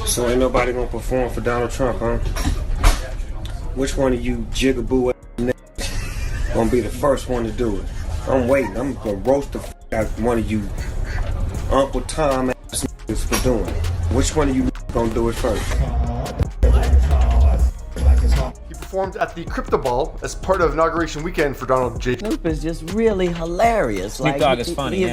So ain't nobody gonna perform for Donald Trump, huh? Which one of you jigaboo niggas gonna be the first one to do it? I'm waiting. I'm gonna roast the out one of you Uncle Tom ass niggas for doing it. Which one of you gonna do it first? He performed at the Crypto Ball as part of inauguration weekend for Donald J. Snoop is just really hilarious. Snoop Dogg is funny,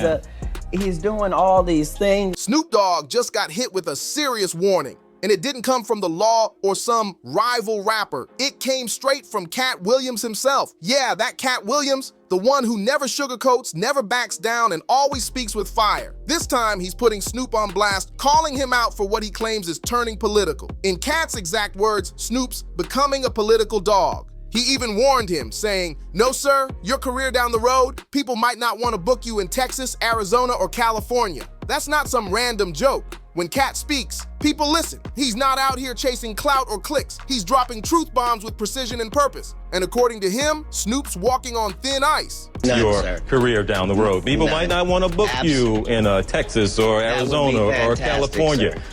He's doing all these things. Snoop Dogg just got hit with a serious warning. And it didn't come from the law or some rival rapper. It came straight from Katt Williams himself. Yeah, that Katt Williams, the one who never sugarcoats, never backs down, and always speaks with fire. This time, he's putting Snoop on blast, calling him out for what he claims is turning political. In Katt's exact words, Snoop's becoming a political dog. He even warned him, saying, "No, sir, your career down the road, people might not want to book you in Texas, Arizona, or California." That's not some random joke. When Katt speaks, people listen. He's not out here chasing clout or clicks. He's dropping truth bombs with precision and purpose. And according to him, Snoop's walking on thin ice. Your career down the road. People might not want to book you in Texas or Arizona or California. Sir.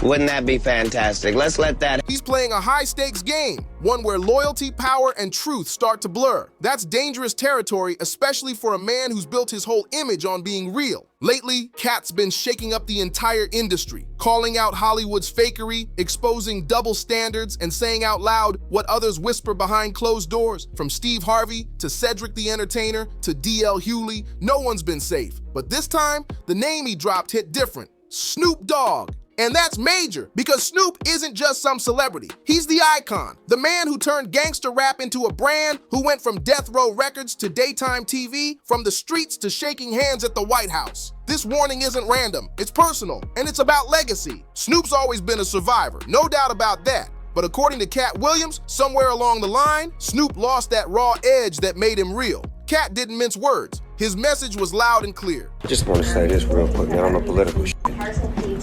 Wouldn't that be fantastic? Let's let that... He's playing a high-stakes game, one where loyalty, power, and truth start to blur. That's dangerous territory, especially for a man who's built his whole image on being real. Lately, Katt's been shaking up the entire industry, calling out Hollywood's fakery, exposing double standards, and saying out loud what others whisper behind closed doors. From Steve Harvey to Cedric the Entertainer to D.L. Hewley, no one's been safe. But this time, the name he dropped hit different: Snoop Dogg. And that's major, because Snoop isn't just some celebrity. He's the icon, the man who turned gangster rap into a brand, who went from Death Row Records to daytime TV, from the streets to shaking hands at the White House. This warning isn't random, it's personal, and it's about legacy. Snoop's always been a survivor, no doubt about that. But according to Katt Williams, somewhere along the line, Snoop lost that raw edge that made him real. Katt didn't mince words. His message was loud and clear. I just want to say this real quick, man, on the political shit.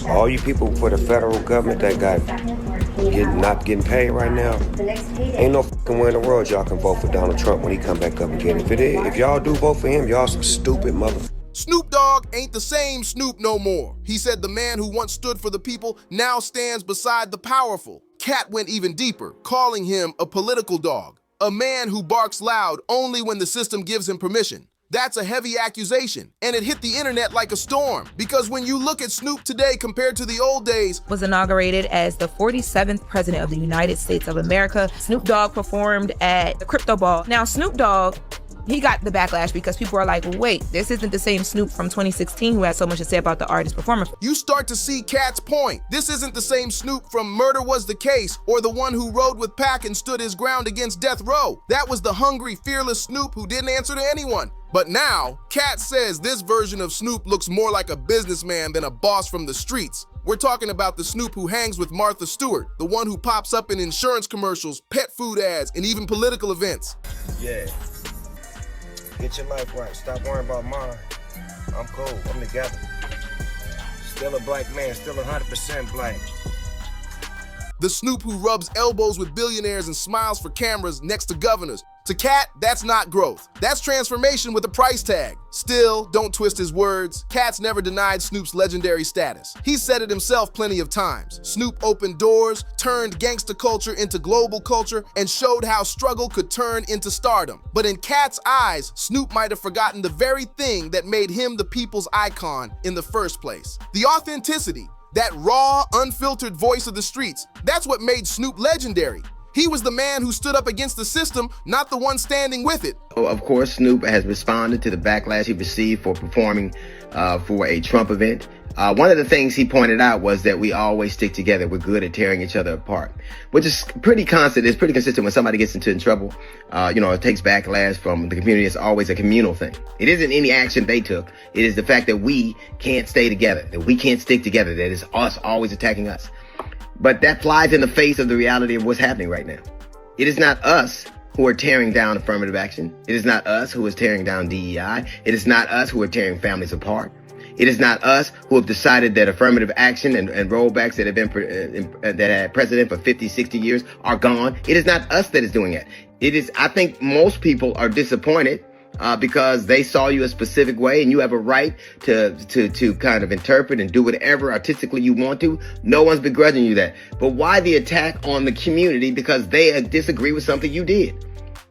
All you people for the federal government that not getting paid right now, ain't no fucking way in the world y'all can vote for Donald Trump when he come back up again. If y'all do vote for him, y'all some stupid motherfuckers. Snoop Dogg ain't the same Snoop no more. He said the man who once stood for the people now stands beside the powerful. Katt went even deeper, calling him a political dog, a man who barks loud only when the system gives him permission. That's a heavy accusation, and it hit the internet like a storm, because when you look at Snoop today compared to the old days, was inaugurated as the 47th president of the United States of America. Snoop Dogg performed at the Crypto Ball. Now, Snoop Dogg, he got the backlash because people are like, well, wait, this isn't the same Snoop from 2016 who had so much to say about the artist performance. You start to see Katt's point. This isn't the same Snoop from Murder Was the Case, or the one who rode with Pac and stood his ground against death row. That was the hungry, fearless Snoop who didn't answer to anyone. But now, Katt says this version of Snoop looks more like a businessman than a boss from the streets. We're talking about the Snoop who hangs with Martha Stewart, the one who pops up in insurance commercials, pet food ads, and even political events. Yeah. Get your life right. Stop worrying about mine. I'm cool. I'm together. Still a black man. Still 100% black. The Snoop who rubs elbows with billionaires and smiles for cameras next to governors. To Katt, that's not growth. That's transformation with a price tag. Still, don't twist his words. Katt's never denied Snoop's legendary status. He said it himself plenty of times. Snoop opened doors, turned gangster culture into global culture, and showed how struggle could turn into stardom. But in Katt's eyes, Snoop might have forgotten the very thing that made him the people's icon in the first place. The authenticity, that raw, unfiltered voice of the streets, that's what made Snoop legendary. He was the man who stood up against the system, not the one standing with it. Of course, Snoop has responded to the backlash he received for performing for a Trump event. One of the things he pointed out was that we always stick together. We're good at tearing each other apart, which is pretty constant. It's pretty consistent when somebody gets into trouble. It takes backlash from the community. It's always a communal thing. It isn't any action they took. It is the fact that we can't stay together, that we can't stick together, that it's us always attacking us. But that flies in the face of the reality of what's happening right now. It is not us who are tearing down affirmative action. It is not us who is tearing down DEI. It is not us who are tearing families apart. It is not us who have decided that affirmative action and rollbacks that have been that had precedent for 50, 60 years are gone. It is not us that is doing it. It is, I think most people are disappointed because they saw you a specific way and you have a right to kind of interpret and do whatever artistically you want to. No one's begrudging you that. But why the attack on the community because they disagree with something you did?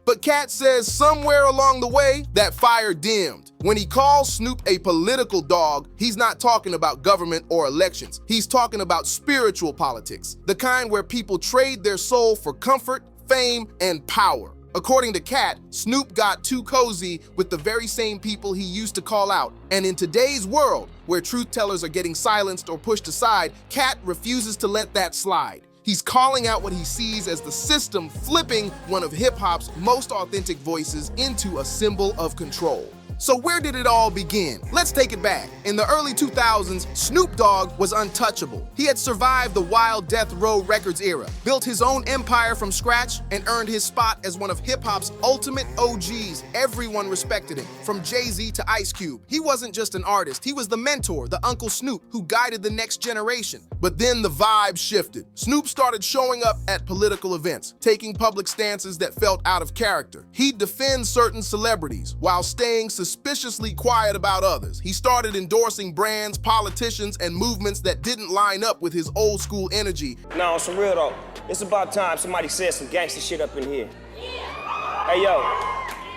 But Katt says somewhere along the way, that fire dimmed. When he calls Snoop a political dog, he's not talking about government or elections. He's talking about spiritual politics, the kind where people trade their soul for comfort, fame, and power. According to Katt, Snoop got too cozy with the very same people he used to call out. And in today's world, where truth tellers are getting silenced or pushed aside, Katt refuses to let that slide. He's calling out what he sees as the system flipping one of hip-hop's most authentic voices into a symbol of control. So where did it all begin? Let's take it back. In the early 2000s, Snoop Dogg was untouchable. He had survived the wild Death Row Records era, built his own empire from scratch, and earned his spot as one of hip-hop's ultimate OGs. Everyone respected him, from Jay-Z to Ice Cube. He wasn't just an artist, he was the mentor, the Uncle Snoop, who guided the next generation. But then the vibe shifted. Snoop started showing up at political events, taking public stances that felt out of character. He'd defend certain celebrities, while staying suspiciously quiet about others. He started endorsing brands, politicians, and movements that didn't line up with his old school energy. No, some real though. It's about time somebody said some gangster shit up in here. Hey yo,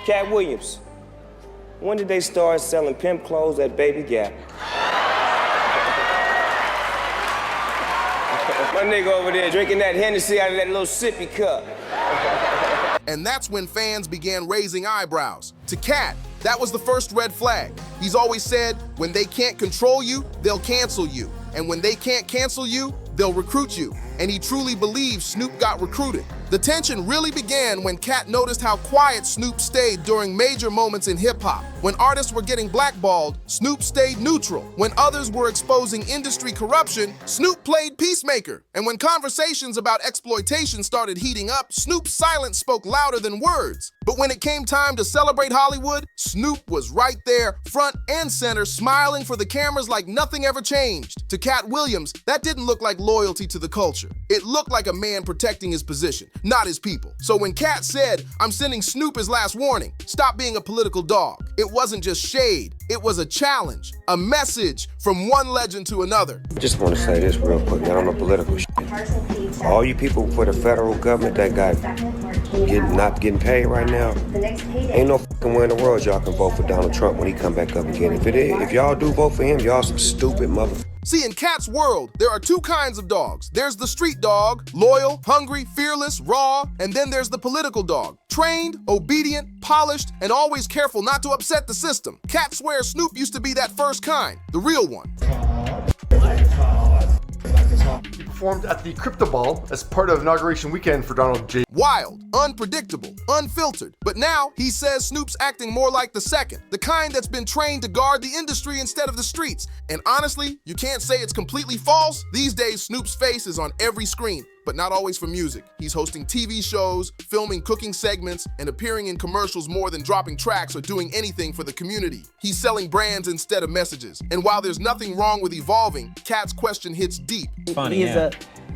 Katt Williams. When did they start selling pimp clothes at Baby Gap? My nigga over there drinking that Hennessy out of that little sippy cup. And that's when fans began raising eyebrows. To Katt, that was the first red flag. He's always said, when they can't control you, they'll cancel you. And when they can't cancel you, they'll recruit you. And he truly believes Snoop got recruited. The tension really began when Katt noticed how quiet Snoop stayed during major moments in hip-hop. When artists were getting blackballed, Snoop stayed neutral. When others were exposing industry corruption, Snoop played peacemaker. And when conversations about exploitation started heating up, Snoop's silence spoke louder than words. But when it came time to celebrate Hollywood, Snoop was right there, front and center, smiling for the cameras like nothing ever changed. To Katt Williams, that didn't look like loyalty to the culture. It looked like a man protecting his position, not his people. So when Katt said, "I'm sending Snoop his last warning, stop being a political dog," it wasn't just shade, it was a challenge, a message from one legend to another. I just want to say this real quick. I don't know political shit. All you people for the federal government that not getting paid right now, ain't no fucking way in the world y'all can vote for Donald Trump when he come back up again. If y'all do vote for him, y'all some stupid motherfuckers. See, in Katt's world, there are two kinds of dogs. There's the street dog, loyal, hungry, fearless, raw, and then there's the political dog, trained, obedient, polished, and always careful not to upset the system. Katt swears Snoop used to be that first kind, the real one. He performed at the Crypto Ball as part of inauguration weekend for Donald J. Wild, unpredictable, unfiltered. But now he says Snoop's acting more like the second, the kind that's been trained to guard the industry instead of the streets. And honestly, you can't say it's completely false. These days, Snoop's face is on every screen, but not always for music. He's hosting TV shows, filming cooking segments, and appearing in commercials more than dropping tracks or doing anything for the community. He's selling brands instead of messages. And while there's nothing wrong with evolving, Katt's question hits deep.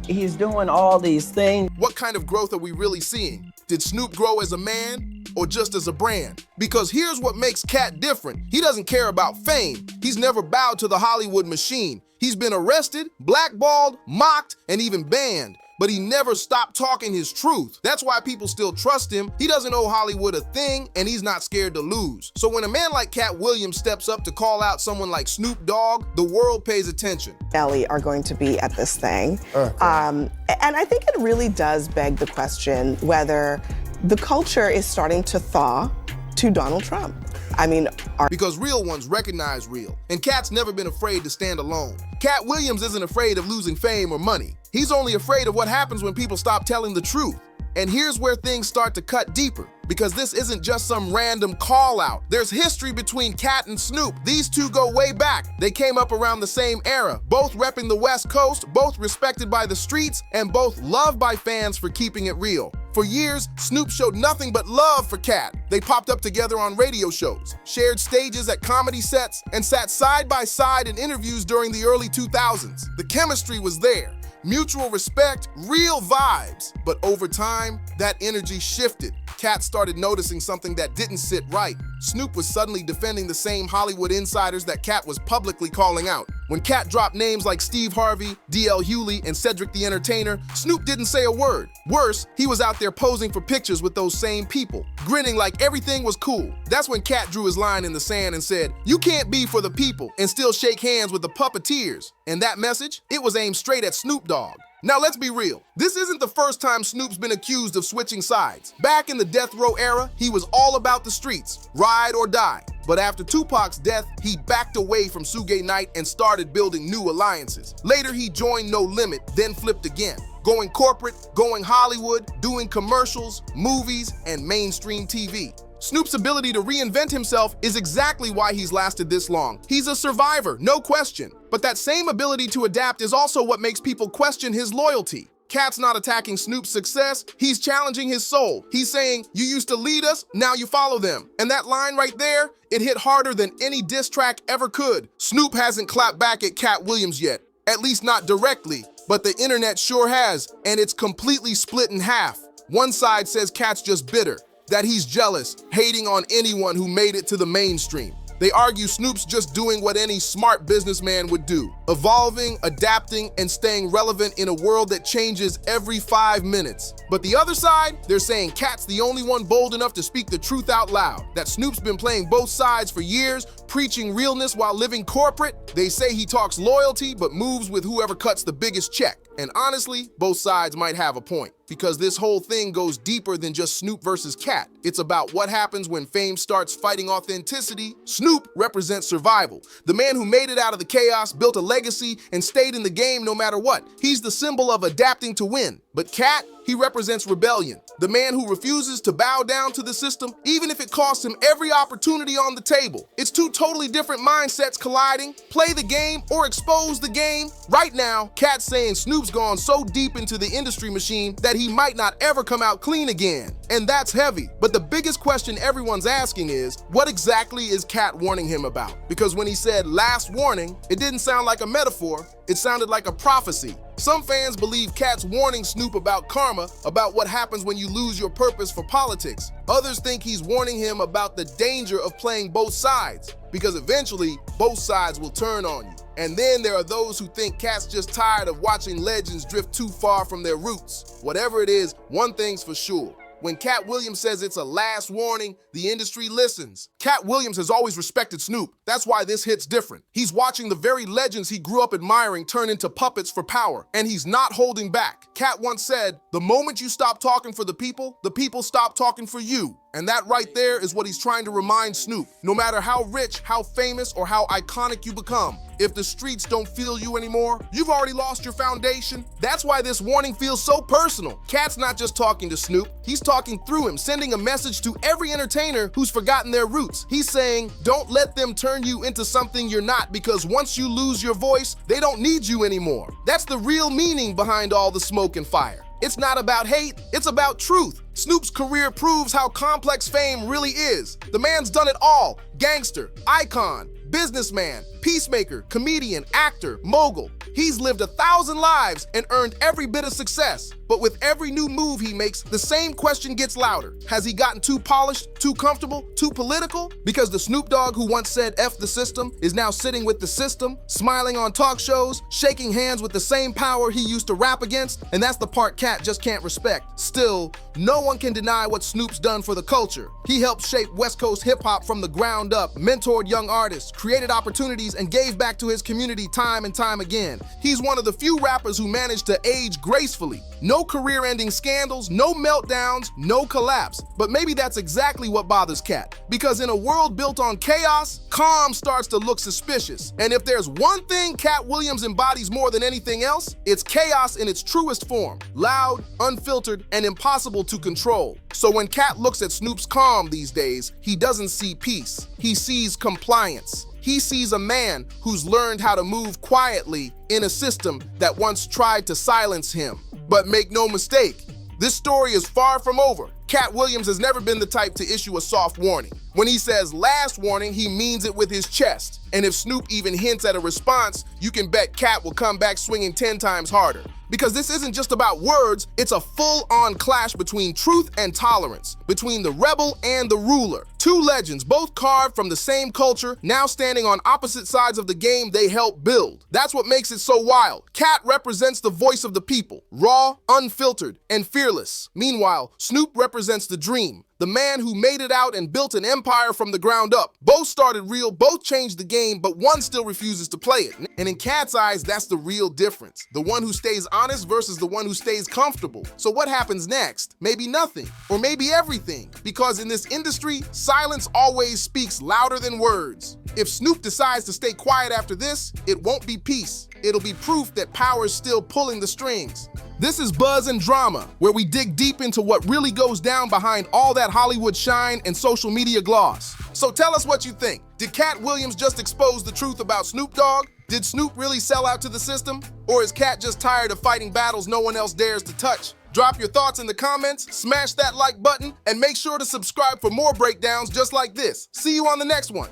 He's doing all these things. What kind of growth are we really seeing? Did Snoop grow as a man or just as a brand? Because here's what makes Katt different. He doesn't care about fame. He's never bowed to the Hollywood machine. He's been arrested, blackballed, mocked, and even banned. But he never stopped talking his truth. That's why people still trust him. He doesn't owe Hollywood a thing, and he's not scared to lose. So when a man like Katt Williams steps up to call out someone like Snoop Dogg, the world pays attention. Ellie are going to be at this thing. And I think it really does beg the question whether the culture is starting to thaw to Donald Trump. I mean, because real ones recognize real, and Katt's never been afraid to stand alone. Katt Williams isn't afraid of losing fame or money. He's only afraid of what happens when people stop telling the truth. And here's where things start to cut deeper, because this isn't just some random call out. There's history between Katt and Snoop. These two go way back. They came up around the same era, both repping the West Coast, both respected by the streets, and both loved by fans for keeping it real. For years, Snoop showed nothing but love for Katt. They popped up together on radio shows, shared stages at comedy sets, and sat side by side in interviews during the early 2000s. The chemistry was there. Mutual respect, real vibes. But over time, that energy shifted. Katt started noticing something that didn't sit right. Snoop was suddenly defending the same Hollywood insiders that Katt was publicly calling out. When Katt dropped names like Steve Harvey, D.L. Hewley, and Cedric the Entertainer, Snoop didn't say a word. Worse, he was out there posing for pictures with those same people, grinning like everything was cool. That's when Katt drew his line in the sand and said, "You can't be for the people and still shake hands with the puppeteers." And that message, it was aimed straight at Snoop Dogg. Now let's be real, this isn't the first time Snoop's been accused of switching sides. Back in the death row era, he was all about the streets, ride or die. But after Tupac's death, he backed away from Suge Knight and started building new alliances. Later, he joined No Limit, then flipped again. Going corporate, going Hollywood, doing commercials, movies, and mainstream TV. Snoop's ability to reinvent himself is exactly why he's lasted this long. He's a survivor, no question. But that same ability to adapt is also what makes people question his loyalty. Katt's not attacking Snoop's success, he's challenging his soul. He's saying, "You used to lead us, now you follow them." And that line right there, it hit harder than any diss track ever could. Snoop hasn't clapped back at Katt Williams yet, at least not directly, but the internet sure has, and it's completely split in half. One side says Katt's just bitter, that he's jealous, hating on anyone who made it to the mainstream. They argue Snoop's just doing what any smart businessman would do, evolving, adapting, and staying relevant in a world that changes every 5 minutes. But the other side, they're saying Katt's the only one bold enough to speak the truth out loud, that Snoop's been playing both sides for years, preaching realness while living corporate. They say he talks loyalty but moves with whoever cuts the biggest check. And honestly, both sides might have a point, because this whole thing goes deeper than just Snoop versus Katt. It's about what happens when fame starts fighting authenticity. Snoop represents survival. The man who made it out of the chaos, built a legacy, and stayed in the game no matter what. He's the symbol of adapting to win. But Katt, he represents rebellion. The man who refuses to bow down to the system, even if it costs him every opportunity on the table. It's two totally different mindsets colliding. Play the game or expose the game. Right now, Katt's saying Snoop's gone so deep into the industry machine that he might not ever come out clean again. And that's heavy. But the biggest question everyone's asking is, what exactly is Katt warning him about? Because when he said last warning, it didn't sound like a metaphor, it sounded like a prophecy. Some fans believe Katt's warning Snoop about karma, about what happens when you lose your purpose for politics. Others think he's warning him about the danger of playing both sides, because eventually, both sides will turn on you. And then there are those who think Katt's just tired of watching legends drift too far from their roots. Whatever it is, one thing's for sure. When Katt Williams says it's a last warning, the industry listens. Katt Williams has always respected Snoop. That's why this hit's different. He's watching the very legends he grew up admiring turn into puppets for power, and he's not holding back. Katt once said, "The moment you stop talking for the people stop talking for you." And that right there is what he's trying to remind Snoop. No matter how rich, how famous, or how iconic you become, if the streets don't feel you anymore, you've already lost your foundation. That's why this warning feels so personal. Katt's not just talking to Snoop, he's talking through him, sending a message to every entertainer who's forgotten their roots. He's saying, don't let them turn you into something you're not, because once you lose your voice, they don't need you anymore. That's the real meaning behind all the smoke and fire. It's not about hate, it's about truth. Snoop's career proves how complex fame really is. The man's done it all. Gangster, icon, businessman, peacemaker, comedian, actor, mogul. He's lived 1,000 lives and earned every bit of success. But with every new move he makes, the same question gets louder. Has he gotten too polished, too comfortable, too political? Because the Snoop Dogg who once said F the system is now sitting with the system, smiling on talk shows, shaking hands with the same power he used to rap against, and that's the part Katt just can't respect. Still, no one can deny what Snoop's done for the culture. He helped shape West Coast hip-hop from the ground up, mentored young artists, created opportunities, and gave back to his community time and time again. He's one of the few rappers who managed to age gracefully. No career-ending scandals, no meltdowns, no collapse. But maybe that's exactly what bothers Katt. Because in a world built on chaos, calm starts to look suspicious. And if there's one thing Katt Williams embodies more than anything else, it's chaos in its truest form. Loud, unfiltered, and impossible to control. So when Katt looks at Snoop's calm these days, he doesn't see peace. He sees compliance. He sees a man who's learned how to move quietly in a system that once tried to silence him. But make no mistake, this story is far from over. Katt Williams has never been the type to issue a soft warning. When he says last warning, he means it with his chest. And if Snoop even hints at a response, you can bet Katt will come back swinging 10 times harder. Because this isn't just about words, it's a full-on clash between truth and tolerance, between the rebel and the ruler. Two legends, both carved from the same culture, now standing on opposite sides of the game they helped build. That's what makes it so wild. Katt represents the voice of the people, raw, unfiltered, and fearless. Meanwhile, Snoop represents the dream, the man who made it out and built an empire from the ground up. Both started real, both changed the game, but one still refuses to play it. And in Katt's eyes, that's the real difference. The one who stays honest versus the one who stays comfortable. So what happens next? Maybe nothing, or maybe everything. Because in this industry, silence always speaks louder than words. If Snoop decides to stay quiet after this, it won't be peace. It'll be proof that power is still pulling the strings. This is Buzz and Drama, where we dig deep into what really goes down behind all that Hollywood shine and social media gloss. So tell us what you think. Did Katt Williams just expose the truth about Snoop Dogg? Did Snoop really sell out to the system? Or is Katt just tired of fighting battles no one else dares to touch? Drop your thoughts in the comments, smash that like button, and make sure to subscribe for more breakdowns just like this. See you on the next one.